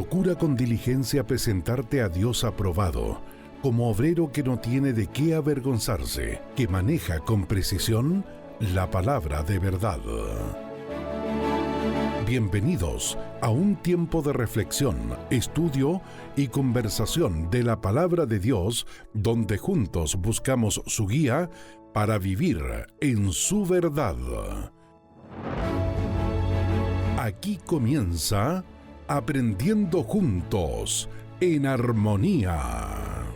procura con diligencia presentarte a Dios aprobado, como obrero que no tiene de qué avergonzarse, que maneja con precisión la palabra de verdad. Bienvenidos a un tiempo de reflexión, estudio y conversación de la palabra de Dios, donde juntos buscamos su guía para vivir en su verdad. Aquí comienza Aprendiendo Juntos en Armonía.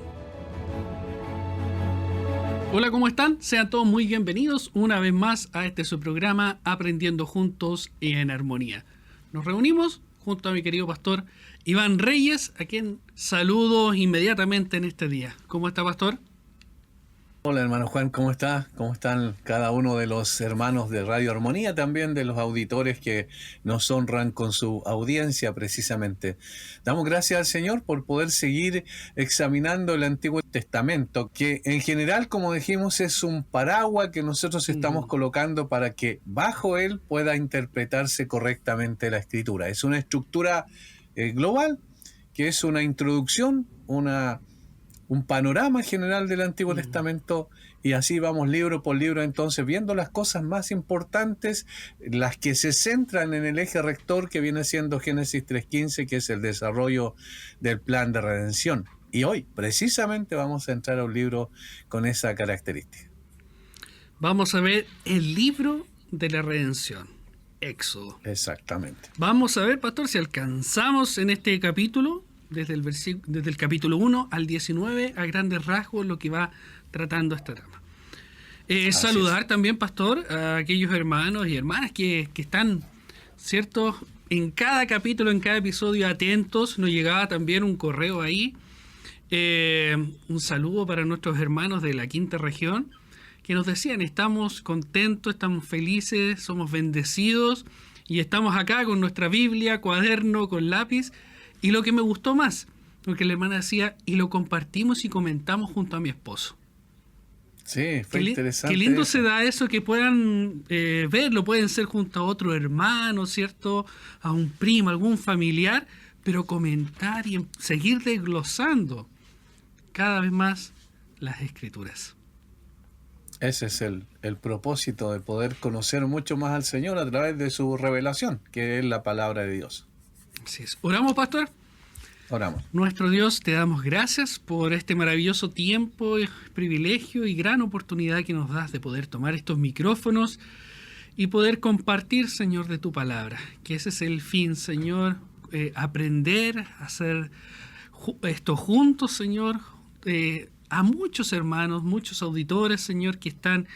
Hola, ¿cómo están? Sean todos muy bienvenidos una vez más a este su programa Aprendiendo Juntos en Armonía. Nos reunimos junto a mi querido pastor Iván Reyes, a quien saludo inmediatamente en este día. ¿Cómo está, pastor? Hola, hermano Juan, ¿cómo está? ¿Cómo están cada uno de los hermanos de Radio Armonía? También de los auditores que nos honran con su audiencia precisamente. Damos gracias al Señor por poder seguir examinando el Antiguo Testamento, que en general, como dijimos, es un paraguas que nosotros estamos colocando para que bajo él pueda interpretarse correctamente la Escritura. Es una estructura global, que es una introducción, un panorama general del Antiguo Testamento, y así vamos libro por libro entonces viendo las cosas más importantes, las que se centran en el eje rector que viene siendo Génesis 3:15, que es el desarrollo del plan de redención. Y hoy precisamente vamos a entrar a un libro con esa característica. Vamos a ver el libro de la redención, Éxodo. Exactamente. Vamos a ver, pastor, si alcanzamos en este capítulo desde el capítulo 1 al 19, a grandes rasgos, lo que va tratando esta trama. Saludar también, pastor, a aquellos hermanos y hermanas que están, ¿cierto?, en cada capítulo, en cada episodio, atentos. Nos llegaba también un correo ahí. Un saludo para nuestros hermanos de la quinta región, que nos decían: estamos contentos, estamos felices, somos bendecidos, y estamos acá con nuestra Biblia, cuaderno, con lápiz. Y lo que me gustó más, porque la hermana decía, y lo compartimos y comentamos junto a mi esposo. Sí, fue interesante. Qué lindo eso. se da eso, que puedan verlo, pueden ser junto a otro hermano, ¿cierto? A un primo, algún familiar, pero comentar y seguir desglosando cada vez más las Escrituras. Ese es el propósito, de poder conocer mucho más al Señor a través de su revelación, que es la palabra de Dios. Así es. ¿Oramos, pastor? Oramos. Nuestro Dios, te damos gracias por este maravilloso tiempo, privilegio y gran oportunidad que nos das de poder tomar estos micrófonos y poder compartir, Señor, de tu palabra. Que ese es el fin, Señor, aprender a hacer esto juntos, Señor, a muchos hermanos, muchos auditores, Señor, que están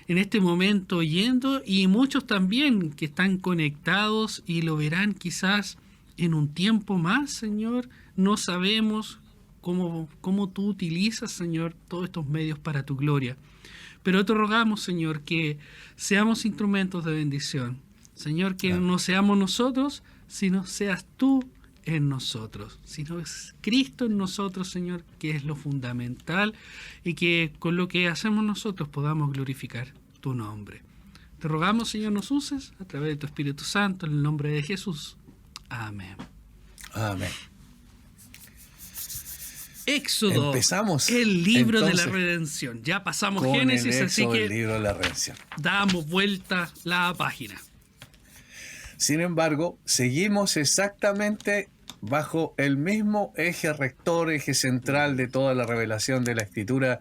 en este momento oyendo, y muchos también que están conectados y lo verán quizás en un tiempo más, Señor. No sabemos cómo tú utilizas, Señor, todos estos medios para tu gloria. Pero te rogamos, Señor, que seamos instrumentos de bendición. Señor, que no seamos nosotros, sino seas tú en nosotros. Sino es Cristo en nosotros, Señor, que es lo fundamental, y que con lo que hacemos nosotros podamos glorificar tu nombre. Te rogamos, Señor, nos uses a través de tu Espíritu Santo, en el nombre de Jesús. Amén. Amén. Éxodo. Empezamos el libro entonces, de la redención. Ya pasamos con Génesis, el así Éxodo, que el libro de la redención. damos vuelta la página. Sin embargo, seguimos exactamente bajo el mismo eje rector, eje central de toda la revelación de la Escritura,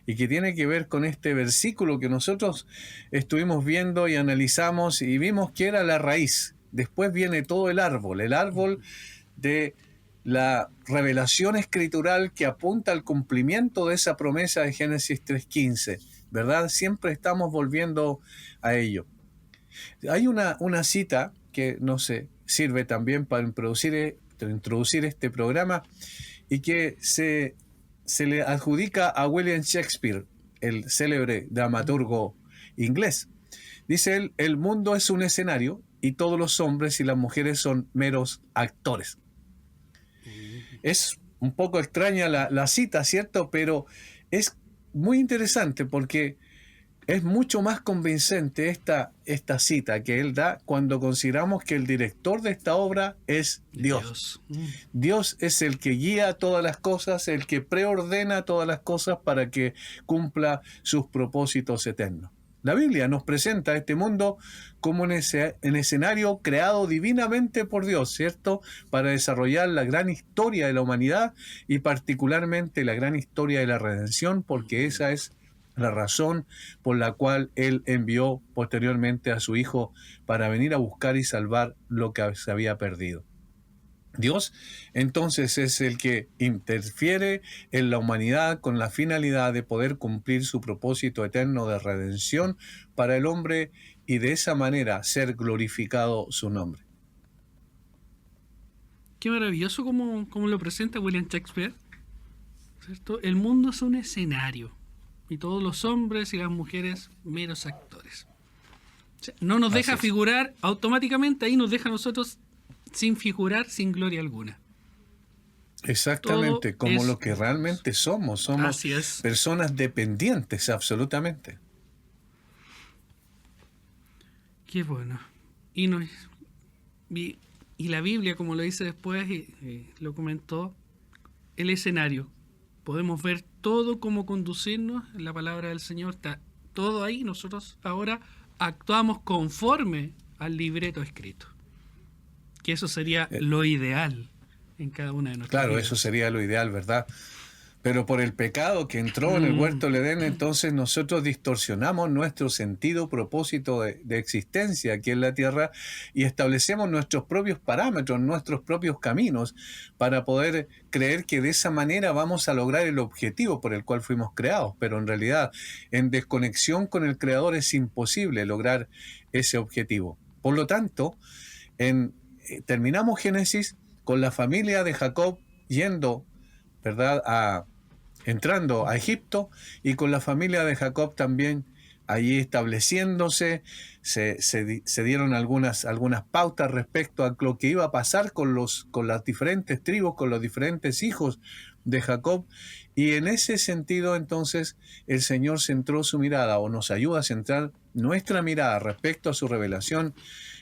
y que tiene que ver con este versículo que nosotros estuvimos viendo y analizamos y vimos que era la raíz. Después viene todo el árbol de la revelación escritural que apunta al cumplimiento de esa promesa de Génesis 3:15, ¿verdad? Siempre estamos volviendo a ello. Hay una cita que nos sirve también para introducir este programa, y que se le adjudica a William Shakespeare, el célebre dramaturgo inglés. Dice él: el mundo es un escenario y todos los hombres y las mujeres son meros actores. Es un poco extraña la cita, ¿cierto? Pero es muy interesante, porque es mucho más convincente esta cita que él da cuando consideramos que el director de esta obra es Dios. Dios es el que guía todas las cosas, el que preordena todas las cosas para que cumpla sus propósitos eternos. La Biblia nos presenta este mundo como un escenario creado divinamente por Dios, ¿cierto? Para desarrollar la gran historia de la humanidad y particularmente la gran historia de la redención, porque esa es la razón por la cual Él envió posteriormente a su Hijo para venir a buscar y salvar lo que se había perdido. Dios entonces es el que interfiere en la humanidad con la finalidad de poder cumplir su propósito eterno de redención para el hombre y de esa manera ser glorificado su nombre. Qué maravilloso como lo presenta William Shakespeare, ¿cierto? El mundo es un escenario y todos los hombres y las mujeres meros actores. O sea, no nos deja figurar automáticamente, ahí nos deja a nosotros sin figurar, sin gloria alguna. Exactamente, como lo que realmente somos personas dependientes, absolutamente. Qué bueno. Y la Biblia, como lo dice después, y lo comentó, el escenario. Podemos ver todo cómo conducirnos, en la palabra del Señor está todo ahí, nosotros ahora actuamos conforme al libreto escrito. Que eso sería lo ideal en cada una de nuestras vidas. Eso sería lo ideal, ¿verdad? Pero por el pecado que entró en el huerto del Edén, entonces nosotros distorsionamos nuestro sentido, propósito de existencia aquí en la tierra y establecemos nuestros propios parámetros, nuestros propios caminos para poder creer que de esa manera vamos a lograr el objetivo por el cual fuimos creados. Pero en realidad, en desconexión con el Creador es imposible lograr ese objetivo. Por lo tanto, terminamos Génesis con la familia de Jacob yendo, ¿verdad?, entrando a Egipto, y con la familia de Jacob también allí estableciéndose. Se dieron algunas pautas respecto a lo que iba a pasar con las diferentes tribus, con los diferentes hijos de Jacob, y en ese sentido entonces el Señor centró su mirada, o nos ayuda a centrar nuestra mirada respecto a su revelación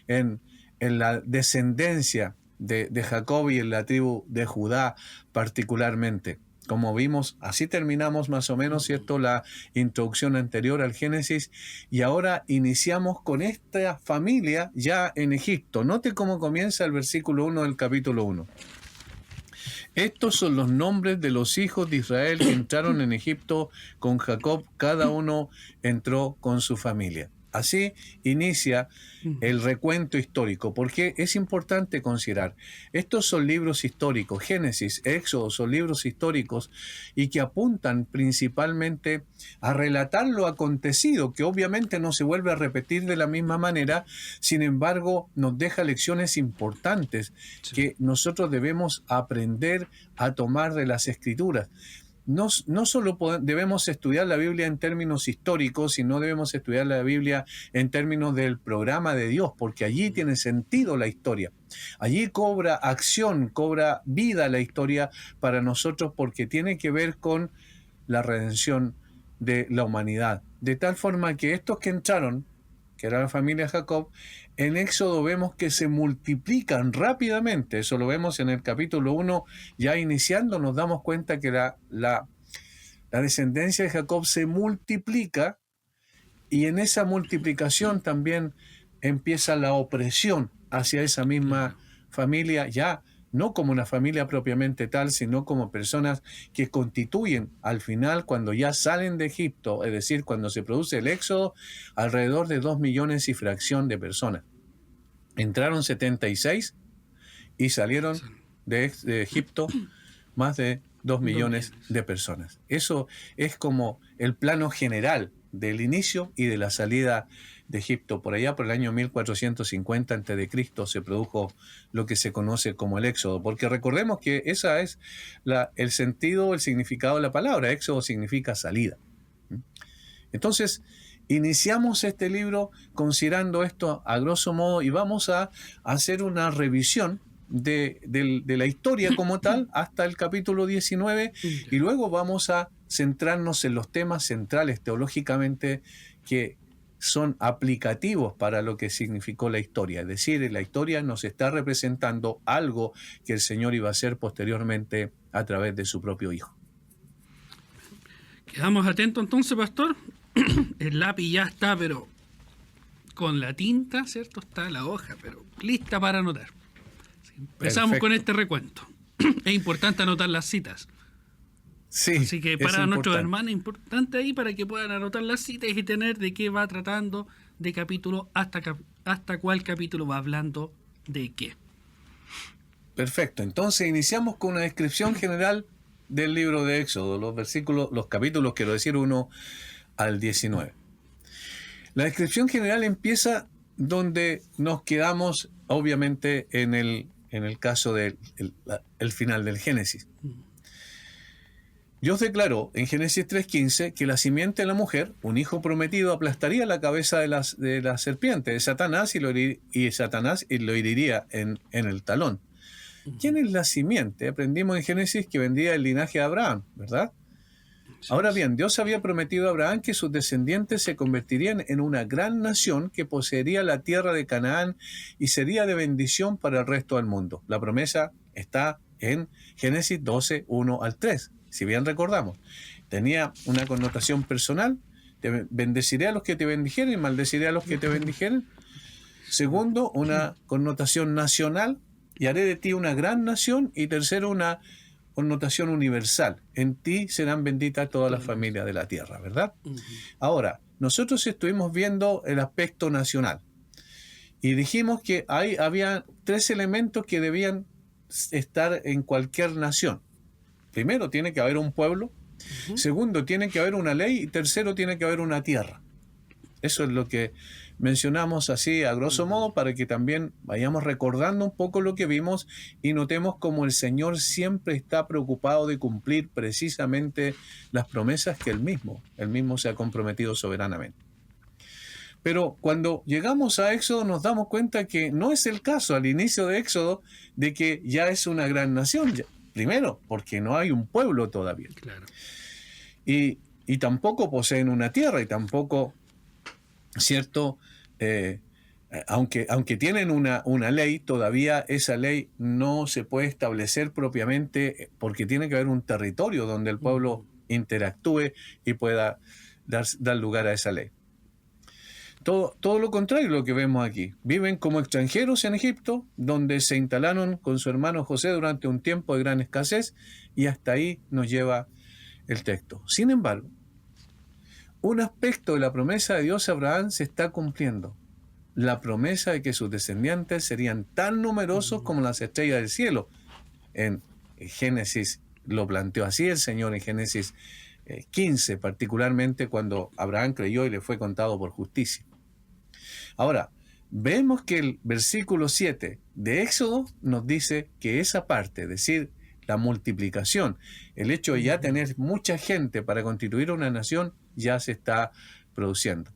en la descendencia de Jacob y en la tribu de Judá particularmente. Como vimos, así terminamos más o menos, ¿cierto?, la introducción anterior al Génesis, y ahora iniciamos con esta familia ya en Egipto. Note cómo comienza el versículo 1 del capítulo 1. Estos son los nombres de los hijos de Israel que entraron en Egipto con Jacob, cada uno entró con su familia. Así inicia el recuento histórico, porque es importante considerar, estos son libros históricos, Génesis, Éxodo son libros históricos y que apuntan principalmente a relatar lo acontecido, que obviamente no se vuelve a repetir de la misma manera, sin embargo nos deja lecciones importantes que nosotros debemos aprender a tomar de las Escrituras. No solo debemos estudiar la Biblia en términos históricos, sino debemos estudiar la Biblia en términos del programa de Dios, porque allí tiene sentido la historia. Allí cobra acción, cobra vida la historia para nosotros, porque tiene que ver con la redención de la humanidad. De tal forma que estos que entraron, que era la familia de Jacob, en Éxodo vemos que se multiplican rápidamente. Eso lo vemos en el capítulo 1, ya iniciando nos damos cuenta que la descendencia de Jacob se multiplica, y en esa multiplicación también empieza la opresión hacia esa misma familia, ya no como una familia propiamente tal, sino como personas que constituyen al final, cuando ya salen de Egipto, es decir, cuando se produce el éxodo, alrededor de 2 millones y fracción de personas. Entraron 76 y salieron de Egipto más de 2 millones de personas. Eso es como el plano general del inicio y de la salida de Egipto. Por allá, por el año 1450 a.C., se produjo lo que se conoce como el Éxodo, porque recordemos que esa es el sentido, el significado de la palabra. Éxodo significa salida. Entonces, iniciamos este libro considerando esto a grosso modo, y vamos a hacer una revisión de la historia como tal hasta el capítulo 19, y luego vamos a centrarnos en los temas centrales teológicamente que son aplicativos para lo que significó la historia. Es decir, la historia nos está representando algo que el Señor iba a hacer posteriormente a través de su propio Hijo. Quedamos atentos entonces, pastor. El lápiz ya está, pero con la tinta, ¿cierto? Está la hoja, pero lista para anotar. Empezamos Perfecto. con este recuento. Es importante anotar las citas. Sí, Así que para es nuestros importante. hermanos es importante ahí para que puedan anotar las citas y tener de qué va tratando de capítulo hasta cuál capítulo va hablando de qué. Perfecto. Entonces iniciamos con una descripción general del libro de Éxodo, los capítulos, quiero decir, 1 al 19. La descripción general empieza donde nos quedamos, obviamente, en el caso del el final del Génesis. Dios declaró en Génesis 3:15 que la simiente de la mujer, un hijo prometido, aplastaría la cabeza de la serpiente, de Satanás, y Satanás lo heriría en el talón. ¿Quién es la simiente? Aprendimos en Génesis que vendría del linaje de Abraham, ¿verdad? Ahora bien, Dios había prometido a Abraham que sus descendientes se convertirían en una gran nación que poseería la tierra de Canaán y sería de bendición para el resto del mundo. La promesa está en Génesis 12, 1 al 3, si bien recordamos. Tenía una connotación personal: te bendeciré a los que te bendijeren y maldeciré a los que te bendijeren. Segundo, una connotación nacional: y haré de ti una gran nación. Y tercero, una connotación universal: en ti serán benditas todas las familias de la tierra, ¿verdad? Ahora, nosotros estuvimos viendo el aspecto nacional y dijimos que había 3 elementos que debían estar en cualquier nación. Primero, tiene que haber un pueblo. Segundo, tiene que haber una ley. Y tercero, tiene que haber una tierra. Eso es lo que mencionamos así a grosso modo, para que también vayamos recordando un poco lo que vimos y notemos cómo el Señor siempre está preocupado de cumplir precisamente las promesas que Él mismo se ha comprometido soberanamente. Pero cuando llegamos a Éxodo nos damos cuenta que no es el caso al inicio de Éxodo de que ya es una gran nación. Primero, porque no hay un pueblo todavía. Claro. Y tampoco poseen una tierra, y tampoco, ¿cierto? Aunque tienen una ley, todavía esa ley no se puede establecer propiamente, porque tiene que haber un territorio donde el pueblo interactúe y pueda dar lugar a esa ley. Todo lo contrario de lo que vemos aquí. Viven como extranjeros en Egipto, donde se instalaron con su hermano José durante un tiempo de gran escasez, y hasta ahí nos lleva el texto. Sin embargo, un aspecto de la promesa de Dios a Abraham se está cumpliendo: la promesa de que sus descendientes serían tan numerosos como las estrellas del cielo. En Génesis lo planteó así el Señor, en Génesis 15, particularmente cuando Abraham creyó y le fue contado por justicia. Ahora, vemos que el versículo 7 de Éxodo nos dice que esa parte, es decir, la multiplicación, el hecho de ya tener mucha gente para constituir una nación, ya se está produciendo.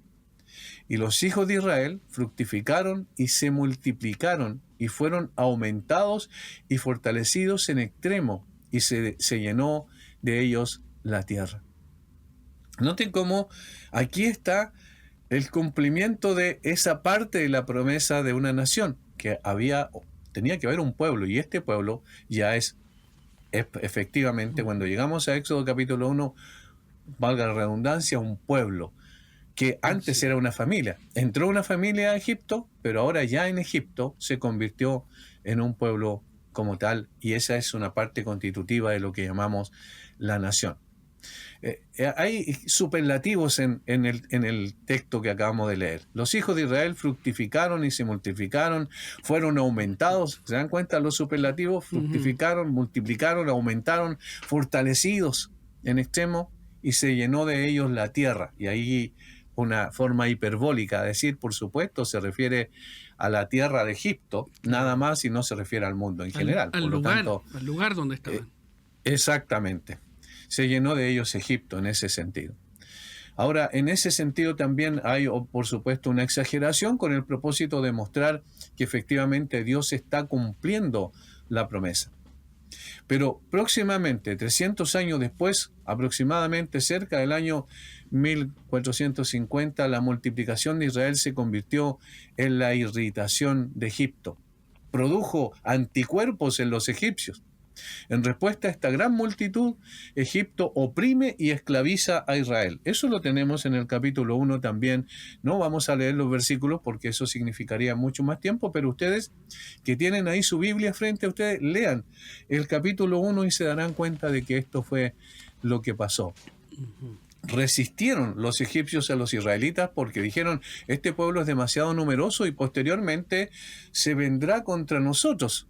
Y los hijos de Israel fructificaron y se multiplicaron y fueron aumentados y fortalecidos en extremo, y se llenó de ellos la tierra. Noten cómo aquí está el cumplimiento de esa parte de la promesa de una nación, que tenía que haber un pueblo, y este pueblo ya es efectivamente, cuando llegamos a Éxodo capítulo 1, valga la redundancia, un pueblo que antes era una familia. Entró una familia a Egipto, pero ahora ya en Egipto se convirtió en un pueblo como tal, y esa es una parte constitutiva de lo que llamamos la nación. Hay superlativos en el texto que acabamos de leer. Los hijos de Israel fructificaron y se multiplicaron, fueron aumentados. ¿Se dan cuenta los superlativos? Fructificaron, multiplicaron, aumentaron, fortalecidos en extremo, y se llenó de ellos la tierra. Y ahí una forma hiperbólica de decir, por supuesto, se refiere a la tierra de Egipto, nada más, y no se refiere al mundo en general. Al lugar donde estaban. Exactamente. Se llenó de ellos Egipto en ese sentido. Ahora, en ese sentido también hay, por supuesto, una exageración con el propósito de mostrar que efectivamente Dios está cumpliendo la promesa. Pero próximamente, 300 años después, aproximadamente cerca del año 1450, la multiplicación de Israel se convirtió en la irritación de Egipto. Produjo anticuerpos en los egipcios. En respuesta a esta gran multitud, Egipto oprime y esclaviza a Israel. Eso lo tenemos en el capítulo 1 también. No vamos a leer los versículos porque eso significaría mucho más tiempo, pero ustedes que tienen ahí su Biblia frente a ustedes, lean el capítulo 1 y se darán cuenta de que esto fue lo que pasó. Resistieron los egipcios a los israelitas porque dijeron, este pueblo es demasiado numeroso y posteriormente se vendrá contra nosotros.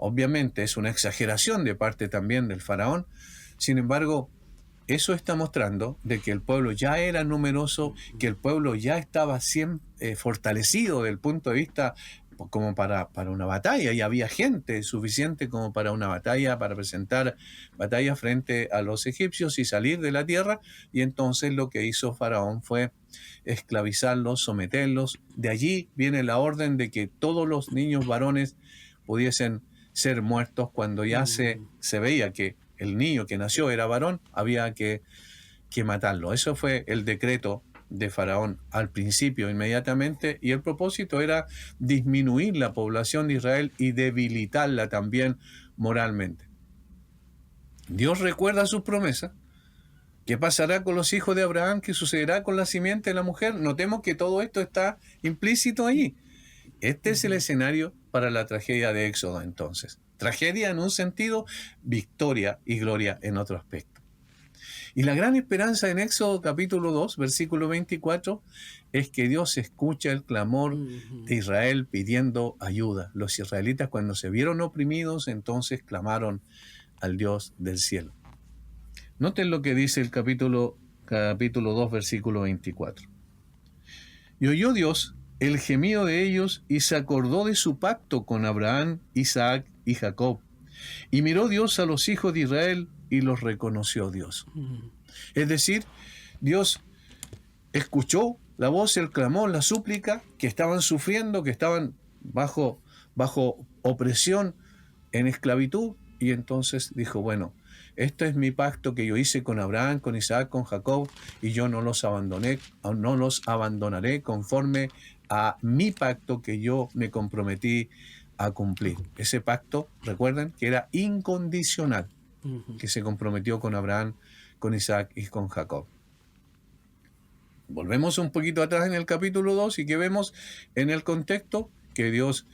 Obviamente es una exageración de parte también del faraón. Sin embargo, eso está mostrando de que el pueblo ya era numeroso, que el pueblo ya estaba fortalecido desde el punto de vista como para una batalla, y había gente suficiente como para una batalla, para presentar batalla frente a los egipcios y salir de la tierra. Y entonces lo que hizo Faraón fue esclavizarlos, someterlos. De allí viene la orden de que todos los niños varones pudiesen ser muertos. Cuando ya se veía que el niño que nació era varón, había que matarlo. Eso fue el decreto de Faraón al principio, inmediatamente, y el propósito era disminuir la población de Israel y debilitarla también moralmente. Dios recuerda sus promesas. ¿Qué pasará con los hijos de Abraham? ¿Qué sucederá con la simiente de la mujer? Notemos que todo esto está implícito allí. Este es el escenario para la tragedia de Éxodo, entonces. Tragedia en un sentido, victoria y gloria en otro aspecto. Y la gran esperanza en Éxodo capítulo 2, versículo 24, es que Dios escucha el clamor de Israel pidiendo ayuda. Los israelitas, cuando se vieron oprimidos, entonces clamaron al Dios del cielo. Noten lo que dice el capítulo 2, versículo 24. Y oyó Dios el gemido de ellos y se acordó de su pacto con Abraham, Isaac y Jacob. Y miró Dios a los hijos de Israel y los reconoció Dios. Es decir, Dios escuchó la voz, el clamor, la súplica que estaban sufriendo, que estaban bajo opresión, en esclavitud, y entonces dijo, bueno, este es mi pacto que yo hice con Abraham, con Isaac, con Jacob, y yo no los abandonaré conforme a mi pacto que yo me comprometí a cumplir. Ese pacto, recuerden, que era incondicional, que se comprometió con Abraham, con Isaac y con Jacob. Volvemos un poquito atrás en el capítulo 2 y que vemos en el contexto que Dios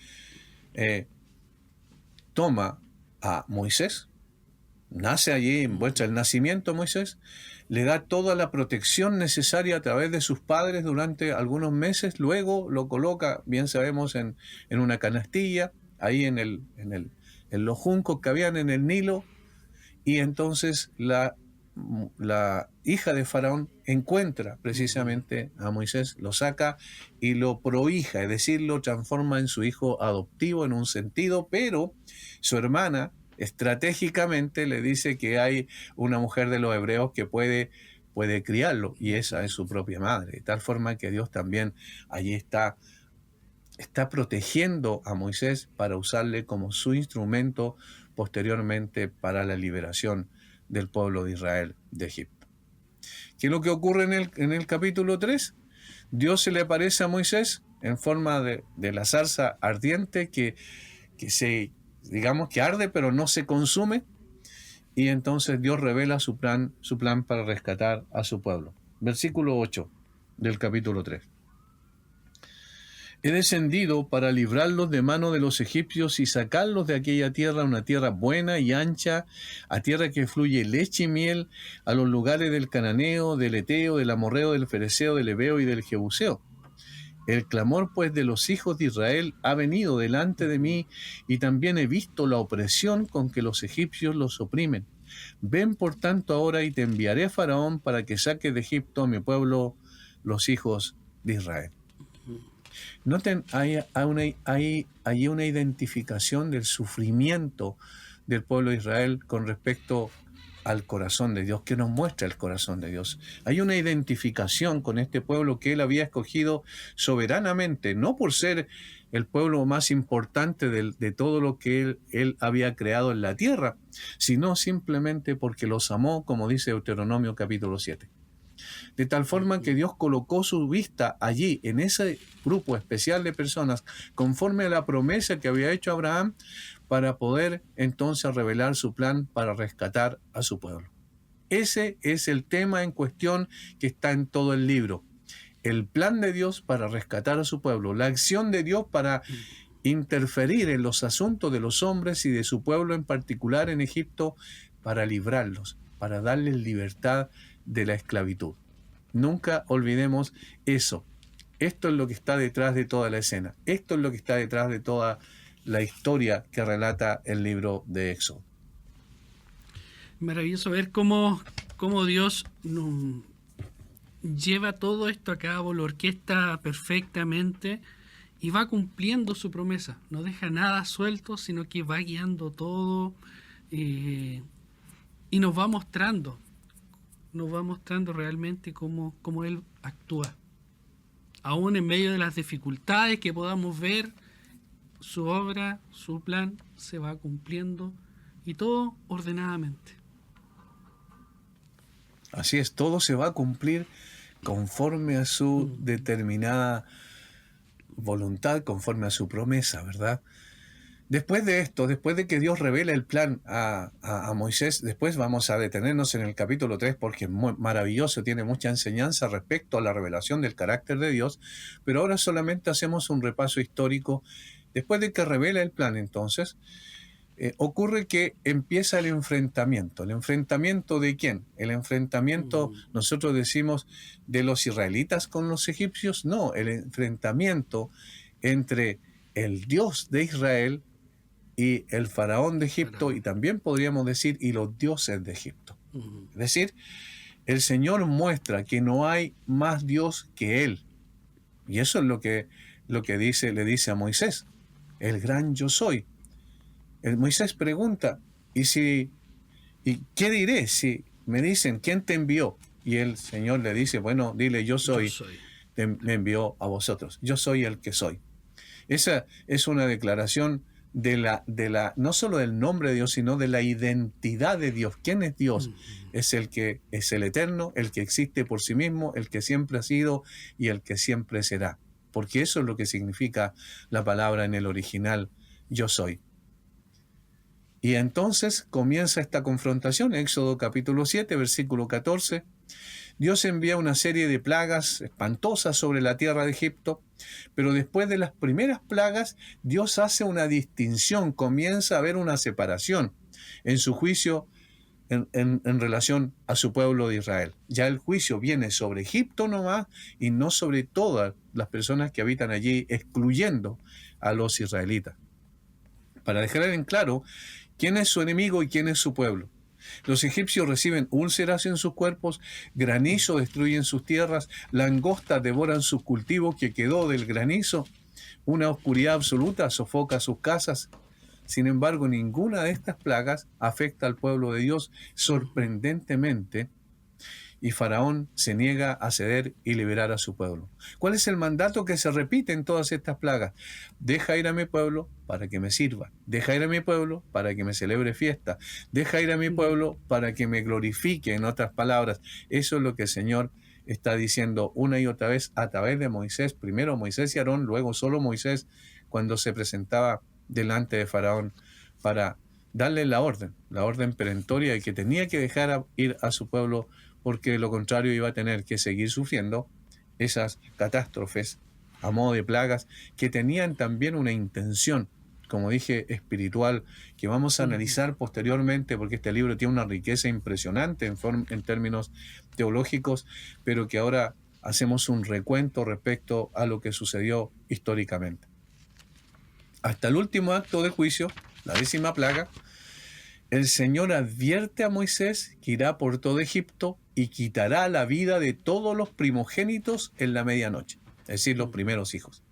toma a Moisés, nace allí, muestra el nacimiento de Moisés, le da toda la protección necesaria a través de sus padres durante algunos meses, luego lo coloca, bien sabemos, en una canastilla, ahí en los juncos que habían en el Nilo, y entonces la hija de Faraón encuentra precisamente a Moisés, lo saca y lo prohija, es decir, lo transforma en su hijo adoptivo en un sentido, pero su hermana estratégicamente le dice que hay una mujer de los hebreos que puede criarlo, y esa es su propia madre, de tal forma que Dios también allí está protegiendo a Moisés para usarle como su instrumento posteriormente para la liberación del pueblo de Israel de Egipto. ¿Qué es lo que ocurre en el capítulo 3? Dios se le aparece a Moisés en forma de la zarza ardiente que digamos que arde pero no se consume, y entonces Dios revela su plan para rescatar a su pueblo. Versículo 8 del capítulo 3. He descendido para librarlos de mano de los egipcios y sacarlos de aquella tierra, una tierra buena y ancha, a tierra que fluye leche y miel, a los lugares del cananeo, del eteo, del amorreo, del fereceo, del heveo y del jebuseo. El clamor pues de los hijos de Israel ha venido delante de mí, y también he visto la opresión con que los egipcios los oprimen. Ven por tanto ahora y te enviaré a Faraón para que saques de Egipto a mi pueblo, los hijos de Israel. Noten, hay una identificación del sufrimiento del pueblo de Israel con respecto al corazón de Dios, que nos muestra el corazón de Dios. Hay una identificación con este pueblo que Él había escogido soberanamente, no por ser el pueblo más importante de todo lo que él había creado en la tierra, sino simplemente porque los amó, como dice Deuteronomio capítulo 7. De tal forma que Dios colocó su vista allí, en ese grupo especial de personas, conforme a la promesa que había hecho Abraham, para poder entonces revelar su plan para rescatar a su pueblo. Ese es el tema en cuestión que está en todo el libro. El plan de Dios para rescatar a su pueblo, la acción de Dios para interferir en los asuntos de los hombres y de su pueblo en particular en Egipto, para librarlos, para darles libertad de la esclavitud. Nunca olvidemos eso. Esto es lo que está detrás de toda la escena. Esto es lo que está detrás de toda la historia que relata el libro de Éxodo. Maravilloso ver cómo Dios lleva todo esto a cabo, lo orquesta perfectamente y va cumpliendo su promesa. No deja nada suelto, sino que va guiando todo y nos va mostrando realmente cómo Él actúa. Aún en medio de las dificultades que podamos ver, su obra, su plan se va cumpliendo y todo ordenadamente. Así es, todo se va a cumplir conforme a su determinada voluntad, conforme a su promesa, ¿verdad? Después de esto, después de que Dios revela el plan a Moisés, después vamos a detenernos en el capítulo 3 porque es muy maravilloso, tiene mucha enseñanza respecto a la revelación del carácter de Dios, pero ahora solamente hacemos un repaso histórico. Después de que revela el plan, entonces, ocurre que empieza el enfrentamiento. ¿El enfrentamiento de quién? El enfrentamiento, nosotros decimos, de los israelitas con los egipcios. No, el enfrentamiento entre el Dios de Israel y el faraón de Egipto, y también podríamos decir, y los dioses de Egipto. Es decir, el Señor muestra que no hay más Dios que Él. Y eso es lo que le dice a Moisés, el gran yo soy. Moisés pregunta, ¿y qué diré si me dicen quién te envió? Y el Señor le dice, bueno, dile yo soy. Me envió a vosotros. Yo soy el que soy. Esa es una declaración de la no solo del nombre de Dios, sino de la identidad de Dios. ¿Quién es Dios? Es el que es el eterno, el que existe por sí mismo, el que siempre ha sido y el que siempre será. Porque eso es lo que significa la palabra en el original, yo soy. Y entonces comienza esta confrontación, Éxodo capítulo 7, versículo 14. Dios envía una serie de plagas espantosas sobre la tierra de Egipto, pero después de las primeras plagas, Dios hace una distinción, comienza a haber una separación en su juicio en relación a su pueblo de Israel. Ya el juicio viene sobre Egipto nomás y no sobre todas las personas que habitan allí, excluyendo a los israelitas. Para dejar en claro quién es su enemigo y quién es su pueblo. Los egipcios reciben úlceras en sus cuerpos, granizo destruyen sus tierras, langostas devoran sus cultivos que quedó del granizo, una oscuridad absoluta sofoca sus casas. Sin embargo, ninguna de estas plagas afecta al pueblo de Dios sorprendentemente, y Faraón se niega a ceder y liberar a su pueblo. ¿Cuál es el mandato que se repite en todas estas plagas? Deja ir a mi pueblo para que me sirva. Deja ir a mi pueblo para que me celebre fiesta. Deja ir a mi pueblo para que me glorifique, en otras palabras. Eso es lo que el Señor está diciendo una y otra vez a través de Moisés. Primero Moisés y Aarón, luego solo Moisés, cuando se presentaba delante de Faraón para darle la orden perentoria de que tenía que dejar ir a su pueblo, porque de lo contrario iba a tener que seguir sufriendo esas catástrofes a modo de plagas que tenían también una intención, como dije, espiritual, que vamos a analizar posteriormente, porque este libro tiene una riqueza impresionante en términos teológicos, pero que ahora hacemos un recuento respecto a lo que sucedió históricamente. Hasta el último acto de juicio, la 10ª plaga, el Señor advierte a Moisés que irá por todo Egipto y quitará la vida de todos los primogénitos en la medianoche, es decir, los primeros hijos.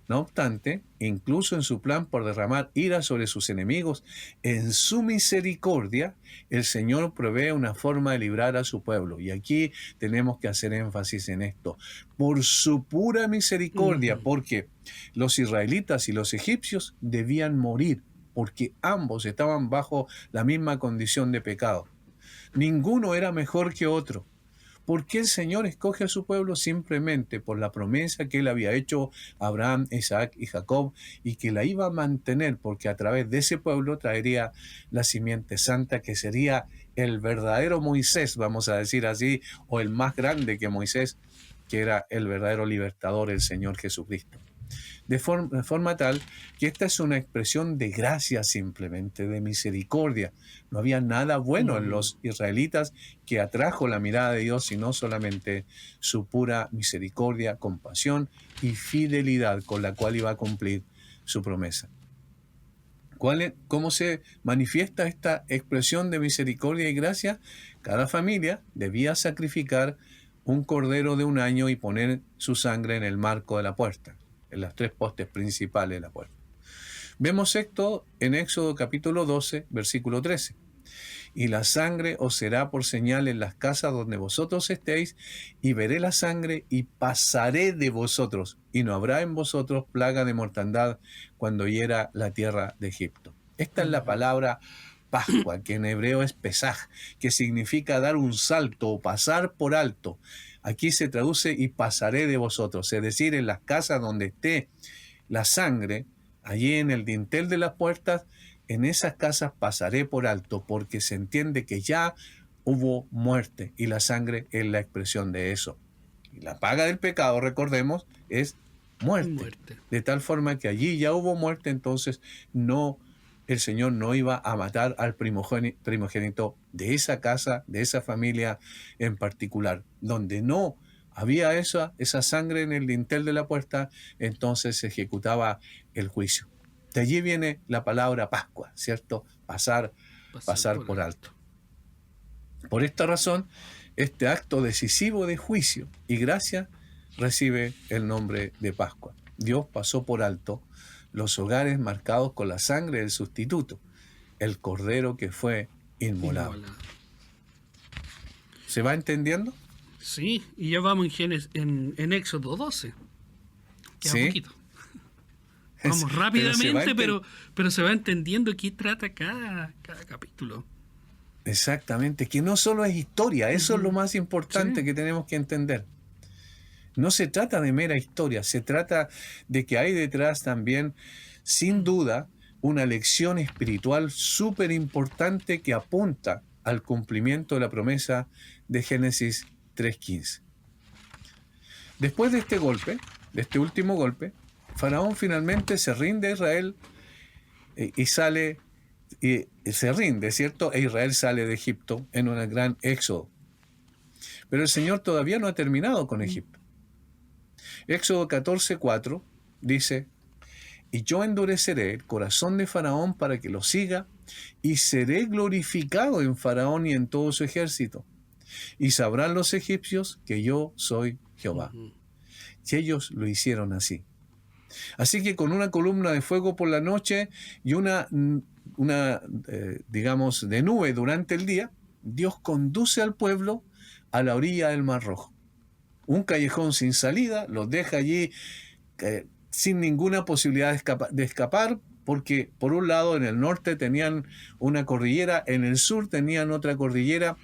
No obstante, incluso en su plan por derramar ira sobre sus enemigos, en su misericordia, el Señor provee una forma de librar a su pueblo. Y aquí tenemos que hacer énfasis en esto. Por su pura misericordia, porque los israelitas y los egipcios debían morir, porque ambos estaban bajo la misma condición de pecado. Ninguno era mejor que otro. ¿Por qué el Señor escoge a su pueblo? Simplemente por la promesa que Él había hecho a Abraham, Isaac y Jacob, y que la iba a mantener, porque a través de ese pueblo traería la simiente santa, que sería el verdadero Moisés, vamos a decir así, o el más grande que Moisés, que era el verdadero libertador, el Señor Jesucristo. De forma tal que esta es una expresión de gracia simplemente, de misericordia. No había nada bueno en los israelitas que atrajo la mirada de Dios, sino solamente su pura misericordia, compasión y fidelidad con la cual iba a cumplir su promesa. ¿Cómo se manifiesta esta expresión de misericordia y gracia? Cada familia debía sacrificar un cordero de un año y poner su sangre en el marco de la puerta, en las 3 postes principales de la puerta. Vemos esto en Éxodo capítulo 12, versículo 13. Y la sangre os será por señal en las casas donde vosotros estéis, y veré la sangre y pasaré de vosotros, y no habrá en vosotros plaga de mortandad cuando hiera la tierra de Egipto. Esta es la palabra Pascua, que en hebreo es Pesaj, que significa dar un salto o pasar por alto. Aquí se traduce y pasaré de vosotros, es decir, en las casas donde esté la sangre, allí en el dintel de las puertas, en esas casas pasaré por alto, porque se entiende que ya hubo muerte y la sangre es la expresión de eso. Y la paga del pecado, recordemos, es muerte. De tal forma que allí ya hubo muerte, entonces el Señor no iba a matar al primogénito de esa casa, de esa familia en particular. Donde no había esa sangre en el dintel de la puerta, entonces se ejecutaba el juicio. De allí viene la palabra Pascua, ¿cierto? Pasar por alto. Por esta razón, este acto decisivo de juicio y gracia recibe el nombre de Pascua. Dios pasó por alto los hogares marcados con la sangre del sustituto, el cordero que fue inmolado. ¿Se va entendiendo? Sí, y ya vamos en Éxodo 12. Queda poquito. Vamos rápidamente, pero se va entendiendo qué trata cada capítulo. Exactamente, que no solo es historia, eso es lo más importante que tenemos que entender. No se trata de mera historia, se trata de que hay detrás también, sin duda, una lección espiritual súper importante que apunta al cumplimiento de la promesa de Génesis 3:15. Después de este golpe, de este último golpe, Faraón finalmente se rinde a Israel y se rinde, ¿cierto? E Israel sale de Egipto en un gran éxodo. Pero el Señor todavía no ha terminado con Egipto. Éxodo 14:4 dice: y yo endureceré el corazón de Faraón para que lo siga, y seré glorificado en Faraón y en todo su ejército. Y sabrán los egipcios que yo soy Jehová. Y ellos lo hicieron así. Así que con una columna de fuego por la noche y una de nube durante el día, Dios conduce al pueblo a la orilla del Mar Rojo. Un callejón sin salida, los deja allí sin ninguna posibilidad de escapar, porque por un lado en el norte tenían una cordillera, en el sur tenían otra cordillera,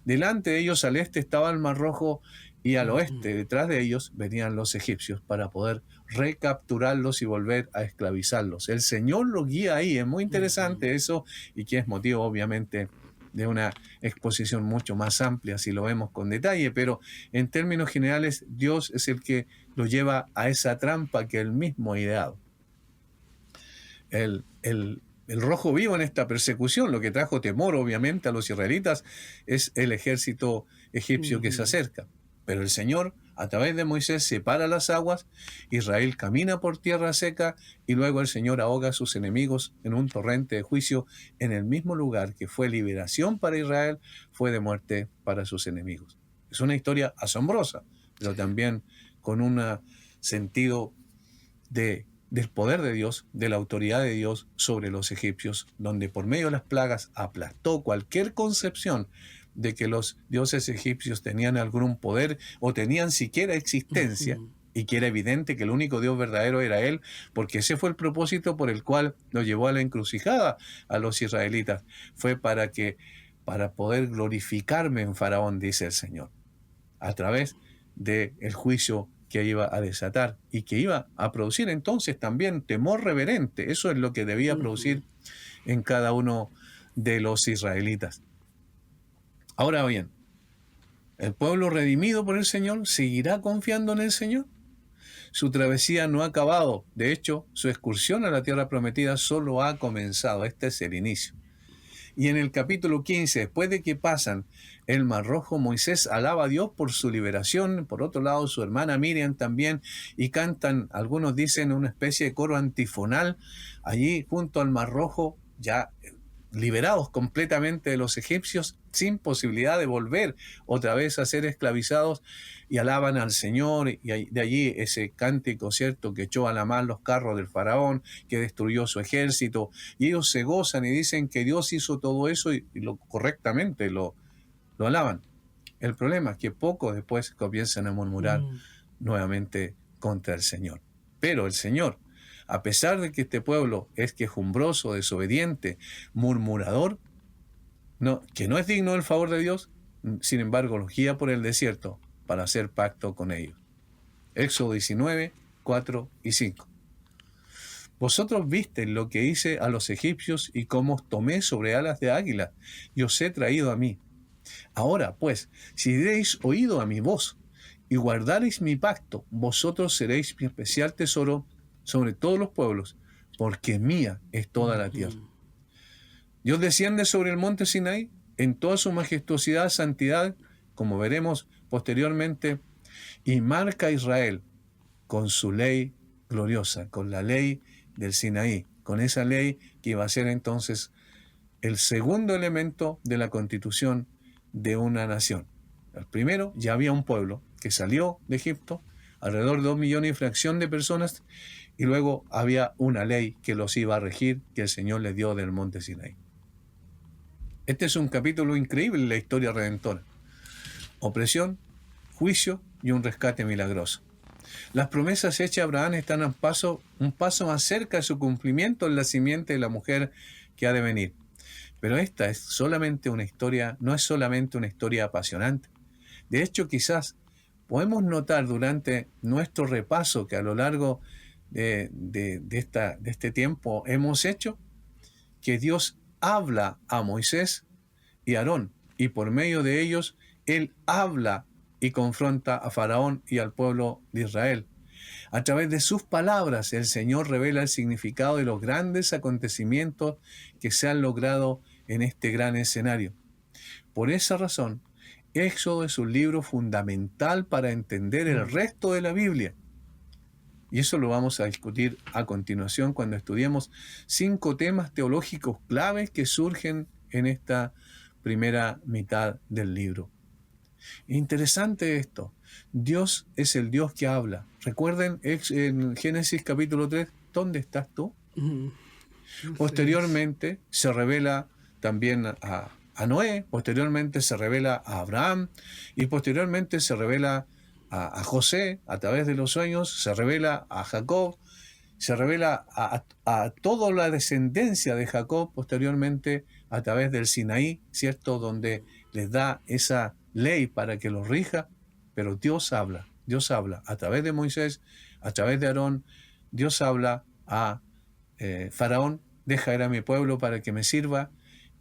delante de ellos al este estaba el Mar Rojo y al oeste, detrás de ellos, venían los egipcios para poder recapturarlos y volver a esclavizarlos. El Señor los guía ahí, es muy interesante eso, y que es motivo obviamente de una exposición mucho más amplia si lo vemos con detalle, pero en términos generales Dios es el que lo lleva a esa trampa que él mismo ha ideado. El rojo vivo en esta persecución, lo que trajo temor obviamente a los israelitas, es el ejército egipcio que se acerca. Pero el Señor, a través de Moisés, separa las aguas, Israel camina por tierra seca, y luego el Señor ahoga a sus enemigos en un torrente de juicio en el mismo lugar que fue liberación para Israel, fue de muerte para sus enemigos. Es una historia asombrosa, pero también con un sentido de del poder de Dios, de la autoridad de Dios sobre los egipcios, donde por medio de las plagas aplastó cualquier concepción de que los dioses egipcios tenían algún poder o tenían siquiera existencia, y que era evidente que el único Dios verdadero era Él, porque ese fue el propósito por el cual lo llevó a la encrucijada a los israelitas. Fue para poder glorificarme en Faraón, dice el Señor, a través del juicio que iba a desatar y que iba a producir entonces también temor reverente. Eso es lo que debía producir en cada uno de los israelitas. Ahora bien, ¿el pueblo redimido por el Señor seguirá confiando en el Señor? Su travesía no ha acabado. De hecho, su excursión a la tierra prometida solo ha comenzado. Este es el inicio. Y en el capítulo 15, después de que pasan el Mar Rojo, Moisés alaba a Dios por su liberación. Por otro lado, su hermana Miriam también, y cantan, algunos dicen, una especie de coro antifonal, allí junto al Mar Rojo, ya liberados completamente de los egipcios, sin posibilidad de volver otra vez a ser esclavizados, y alaban al Señor, y de allí ese cántico, ¿cierto?, que echó a la mar los carros del faraón, que destruyó su ejército, y ellos se gozan y dicen que Dios hizo todo eso y correctamente lo alaban. El problema es que poco después comienzan a murmurar nuevamente contra el Señor. Pero el Señor, a pesar de que este pueblo es quejumbroso, desobediente, murmurador, que no es digno del favor de Dios, sin embargo los guía por el desierto para hacer pacto con ellos. Éxodo 19, 4 y 5. Vosotros visteis lo que hice a los egipcios y cómo os tomé sobre alas de águila y os he traído a mí. Ahora, pues, si diereis oído a mi voz y guardareis mi pacto, vosotros seréis mi especial tesoro sobre todos los pueblos, porque mía es toda la tierra. Dios desciende sobre el monte Sinaí en toda su majestuosidad, santidad, como veremos posteriormente, y marca a Israel con su ley gloriosa, con la ley del Sinaí, con esa ley que iba a ser entonces el segundo elemento de la constitución de una nación. El primero, ya había un pueblo que salió de Egipto, alrededor de 2 millones y fracción de personas, y luego había una ley que los iba a regir, que el Señor les dio del monte Sinaí. Este es un capítulo increíble en la historia redentora. Opresión, juicio y un rescate milagroso. Las promesas hechas a Abraham están un paso más cerca de su cumplimiento en la simiente de la mujer que ha de venir. Pero esta es solamente una historia, no es solamente una historia apasionante. De hecho, quizás podemos notar durante nuestro repaso que a lo largo de este tiempo hemos hecho, que Dios habla a Moisés y a Aarón, y por medio de ellos Él habla y confronta a Faraón y al pueblo de Israel. A través de sus palabras, el Señor revela el significado de los grandes acontecimientos que se han logrado en este gran escenario. Por esa razón, Éxodo es un libro fundamental para entender el resto de la Biblia. Y eso lo vamos a discutir a continuación cuando estudiemos 5 temas teológicos claves que surgen en esta primera mitad del libro. Interesante esto. Dios es el Dios que habla. Recuerden en Génesis capítulo 3, ¿dónde estás tú? Posteriormente se revela también a Noé, posteriormente se revela a Abraham y posteriormente se revela a José a través de los sueños, se revela a Jacob, se revela a toda la descendencia de Jacob posteriormente a través del Sinaí, ¿cierto? Donde les da esa ley para que los rija, pero Dios habla a través de Moisés, a través de Aarón. Dios habla a Faraón, deja ir a mi pueblo para que me sirva,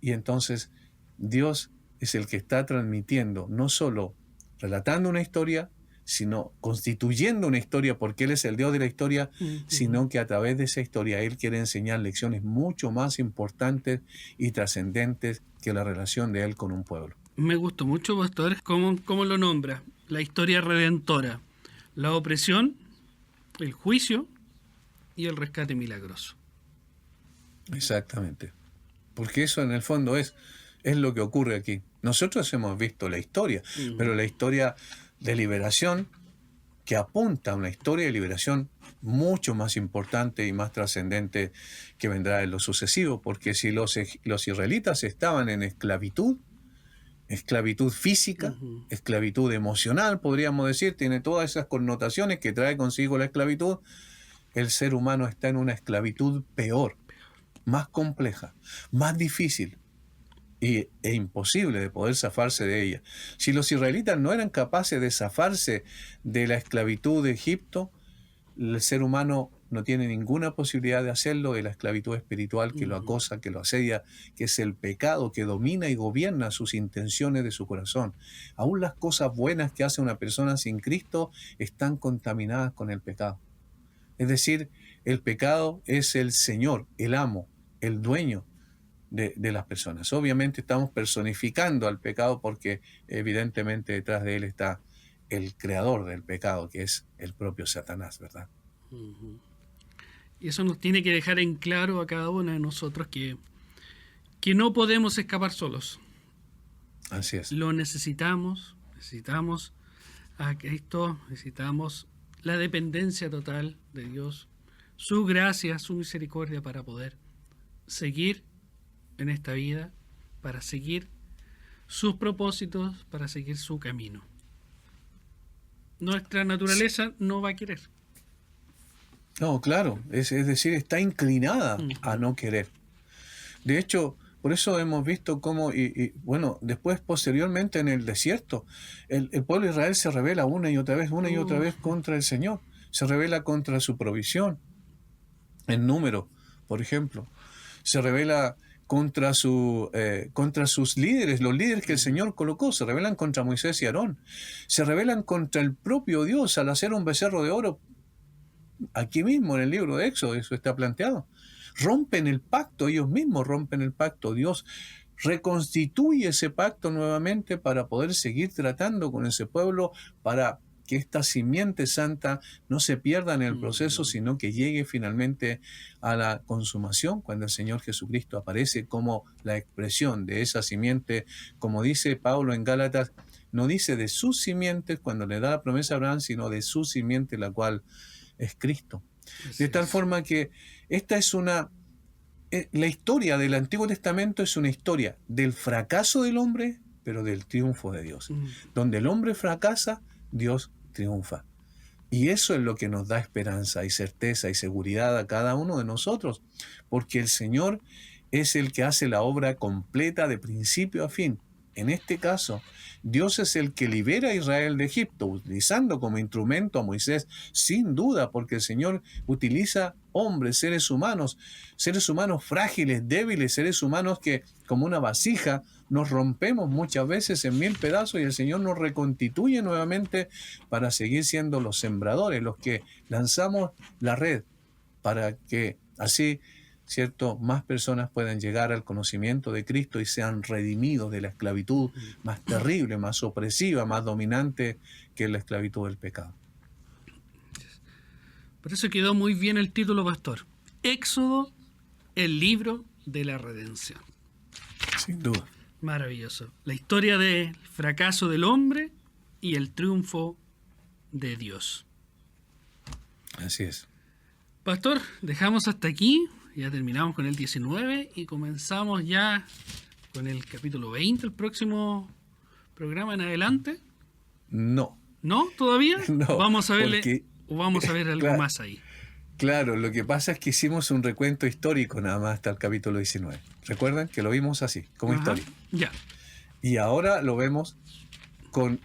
y entonces Dios es el que está transmitiendo, no solo relatando una historia, sino constituyendo una historia, porque Él es el Dios de la historia, sino que a través de esa historia Él quiere enseñar lecciones mucho más importantes y trascendentes que la relación de Él con un pueblo. Me gustó mucho, pastor, cómo lo nombra. La historia redentora, la opresión, el juicio y el rescate milagroso. Exactamente. Porque eso en el fondo es lo que ocurre aquí. Nosotros hemos visto la historia, pero la historia de liberación que apunta a una historia de liberación mucho más importante y más trascendente que vendrá en lo sucesivo, porque si los israelitas estaban en esclavitud física, Ujú. esclavitud emocional, podríamos decir, tiene todas esas connotaciones que trae consigo la esclavitud, el ser humano está en una esclavitud peor, más compleja, más difícil e imposible de poder zafarse de ella. Si los israelitas no eran capaces de zafarse de la esclavitud de Egipto, el ser humano no tiene ninguna posibilidad de hacerlo, de la esclavitud espiritual que lo Ujú. acosa, que lo asedia, que es el pecado que domina y gobierna sus intenciones de su corazón. Aún las cosas buenas que hace una persona sin Cristo están contaminadas con el pecado. Es decir, el pecado es el Señor, el amo, el dueño de las personas. Obviamente estamos personificando al pecado porque evidentemente detrás de él está el creador del pecado, que es el propio Satanás, ¿verdad? Ujú. Y eso nos tiene que dejar en claro a cada uno de nosotros que no podemos escapar solos. Así es. Lo necesitamos a Cristo, necesitamos la dependencia total de Dios, su gracia, su misericordia para poder seguir en esta vida, para seguir sus propósitos, para seguir su camino. Nuestra naturaleza no va a querer. No, claro, es decir, está inclinada a Ujú. no querer. De hecho, por eso hemos visto cómo, bueno, después, posteriormente en el desierto, el pueblo de Israel se rebela una y otra vez contra el Señor. Se rebela contra su provisión, en número, por ejemplo. Se rebela contra sus líderes, los líderes que el Señor colocó. Se rebelan contra Moisés y Aarón. Se rebelan contra el propio Dios al hacer un becerro de oro. Aquí mismo en el libro de Éxodo eso está planteado. Rompen el pacto, ellos mismos rompen el pacto. Dios reconstituye ese pacto nuevamente para poder seguir tratando con ese pueblo, para que esta simiente santa no se pierda en el proceso, sino que llegue finalmente a la consumación cuando el Señor Jesucristo aparece como la expresión de esa simiente, como dice Pablo en Gálatas, no dice de sus simientes cuando le da la promesa a Abraham, sino de su simiente, la cual es Cristo. Así De tal es. forma que esta es la historia del Antiguo Testamento es una historia del fracaso del hombre, pero del triunfo de Dios. Donde el hombre fracasa, Dios triunfa. Y eso es lo que nos da esperanza y certeza y seguridad a cada uno de nosotros, porque el Señor es el que hace la obra completa de principio a fin. En este caso, Dios es el que libera a Israel de Egipto, utilizando como instrumento a Moisés, sin duda, porque el Señor utiliza hombres, seres humanos frágiles, débiles, seres humanos que, como una vasija, nos rompemos muchas veces en 1000 pedazos y el Señor nos reconstituye nuevamente para seguir siendo los sembradores, los que lanzamos la red, para que así, ¿cierto?, más personas puedan llegar al conocimiento de Cristo y sean redimidos de la esclavitud más terrible, más opresiva, más dominante que la esclavitud del pecado. Por eso quedó muy bien el título, pastor. Éxodo, el libro de la redención. Sin duda. Maravilloso. La historia del fracaso del hombre y el triunfo de Dios. Así es. Pastor, dejamos hasta aquí. Ya terminamos con el 19 y comenzamos ya con el capítulo 20, el próximo programa en adelante. No. ¿No? ¿Todavía? No, Vamos a verle, porque, o vamos a ver algo claro, más ahí. Claro, lo que pasa es que hicimos un recuento histórico nada más hasta el capítulo 19. ¿Recuerdan? Que lo vimos así, como Ajá, histórico. ya. Y ahora lo vemos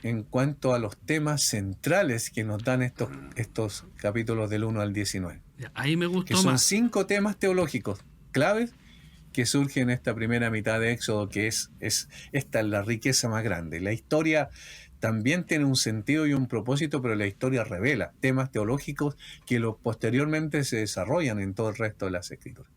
en cuanto a los temas centrales que nos dan estos capítulos del 1 al 19. Ya, ahí me Que gustó son más. 5 temas teológicos claves que surgen en esta primera mitad de Éxodo, que esta es la riqueza más grande. La historia también tiene un sentido y un propósito, pero la historia revela temas teológicos que posteriormente se desarrollan en todo el resto de las Escrituras.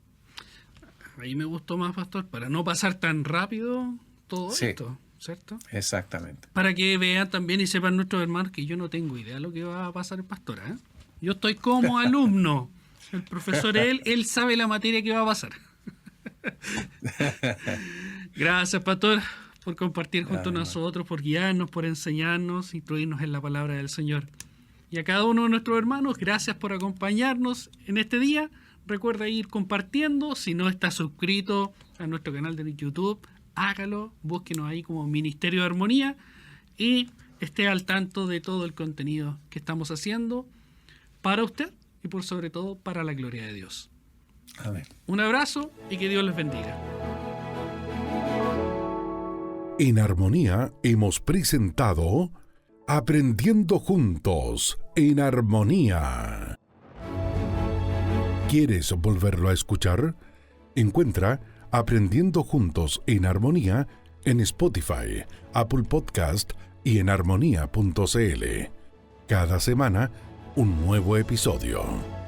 Ahí me gustó más, pastor, para no pasar tan rápido todo Sí. esto, ¿cierto? Exactamente. Para que vean también y sepan nuestros hermanos que yo no tengo idea de lo que va a pasar el pastor, ¿eh? Yo estoy como alumno. El profesor, él sabe la materia que va a pasar. Gracias, pastor, por compartir junto a nosotros, por guiarnos, por enseñarnos, instruirnos en la palabra del Señor. Y a cada uno de nuestros hermanos, gracias por acompañarnos en este día. Recuerda ir compartiendo. Si no estás suscrito a nuestro canal de YouTube, hágalo. Búsquenos ahí como Ministerio de Armonía y esté al tanto de todo el contenido que estamos haciendo para usted y por sobre todo para la gloria de Dios. Amén. Un abrazo y que Dios les bendiga. En Armonía hemos presentado Aprendiendo Juntos en Armonía. ¿Quieres volverlo a escuchar? Encuentra Aprendiendo Juntos en Armonía en Spotify, Apple Podcast y en armonía.cl. Cada semana, un nuevo episodio.